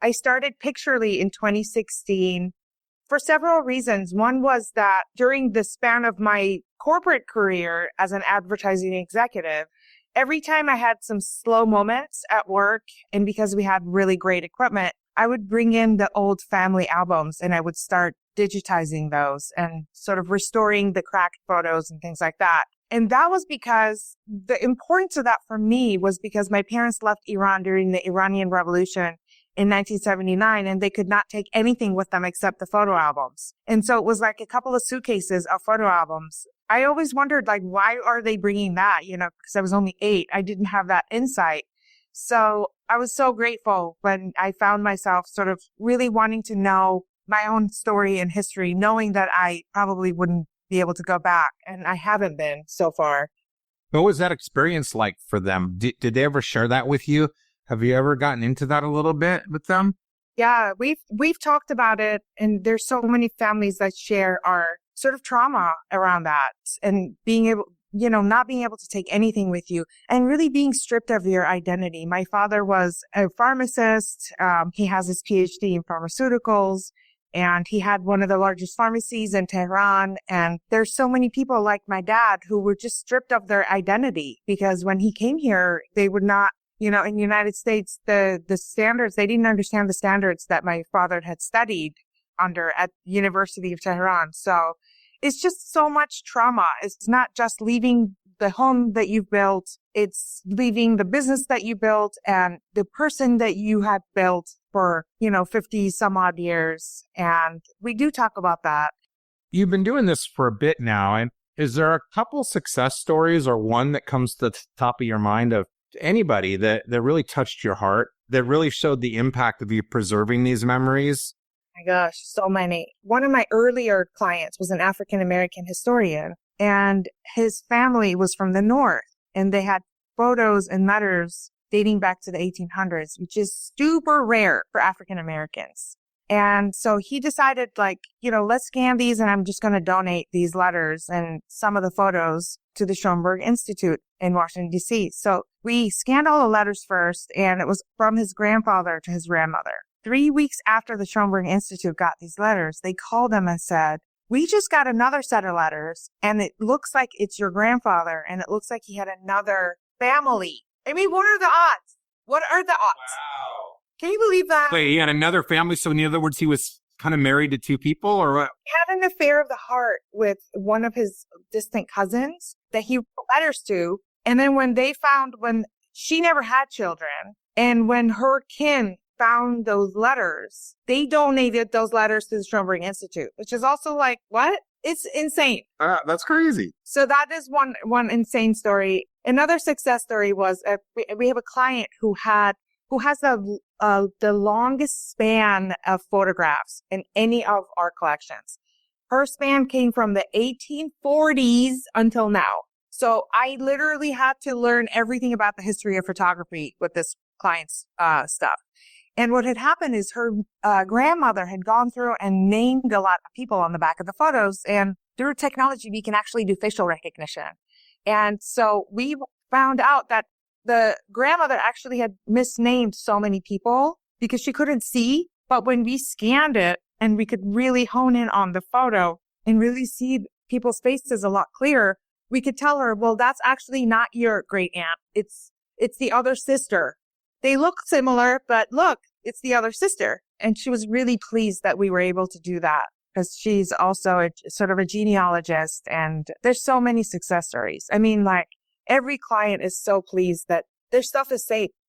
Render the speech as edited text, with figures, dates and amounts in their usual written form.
I started Picturely in 2016 for several reasons. One was that during the span of my corporate career as an advertising executive, every time I had some slow moments at work, and because we had really great equipment, I would bring in the old family albums and I would start digitizing those and sort of restoring the cracked photos and things like that. And that was because the importance of that for me was because my parents left Iran during the Iranian Revolution in 1979, and they could not take anything with them except the photo albums. And so it was like a couple of suitcases of photo albums. I always wondered, like, why are they bringing that? Because I was only 8. I didn't have that insight. So I was so grateful when I found myself sort of really wanting to know my own story and history, knowing that I probably wouldn't be able to go back. And I haven't been so far. What was that experience like for them? Did they ever share that with you? Have you ever gotten into that a little bit with them? Yeah, we've talked about it, and there's so many families that share our sort of trauma around that and being able, not being able to take anything with you and really being stripped of your identity. My father was a pharmacist. He has his PhD in pharmaceuticals, and he had one of the largest pharmacies in Tehran. And there's so many people like my dad who were just stripped of their identity because when he came here, they would not, in the United States, the standards, they didn't understand the standards that my father had studied under at the University of Tehran. So it's just so much trauma. It's not just leaving the home that you've built. It's leaving the business that you built and the person that you had built for, 50 some odd years. And we do talk about that. You've been doing this for a bit now. And is there a couple success stories or one that comes to the top of your mind of anybody that really touched your heart, that really showed the impact of you preserving these memories? My gosh, so many. One of my earlier clients was an African-American historian, and his family was from the North, and they had photos and letters dating back to the 1800s, which is super rare for African-Americans. And so he decided, let's scan these, and I'm just going to donate these letters and some of the photos to the Schoenberg Institute in Washington, D.C. So we scanned all the letters first, and it was from his grandfather to his grandmother. 3 weeks after the Schoenberg Institute got these letters, they called them and said, we just got another set of letters, and it looks like it's your grandfather, and it looks like he had another family. I mean, what are the odds? What are the odds? Wow. Can you believe that? Wait, he had another family, so in other words, he was kind of married to 2 people, or what? He had an affair of the heart with one of his distant cousins that he wrote letters to, and then when she never had children, and when her kin found those letters, they donated those letters to the Schoenberg Institute, which is also like, what? It's insane. That's crazy. So that is one insane story. Another success story was we have a client who has the longest span of photographs in any of our collections. Her span came from the 1840s until now. So I literally had to learn everything about the history of photography with this client's stuff. And what had happened is her grandmother had gone through and named a lot of people on the back of the photos. And through technology, we can actually do facial recognition. And so we found out that the grandmother actually had misnamed so many people because she couldn't see. But when we scanned it and we could really hone in on the photo and really see people's faces a lot clearer, we could tell her, well, that's actually not your great aunt. It's the other sister. They look similar, but look, it's the other sister. And she was really pleased that we were able to do that because she's also sort of a genealogist. And there's so many success stories. I mean, every client is so pleased that their stuff is safe.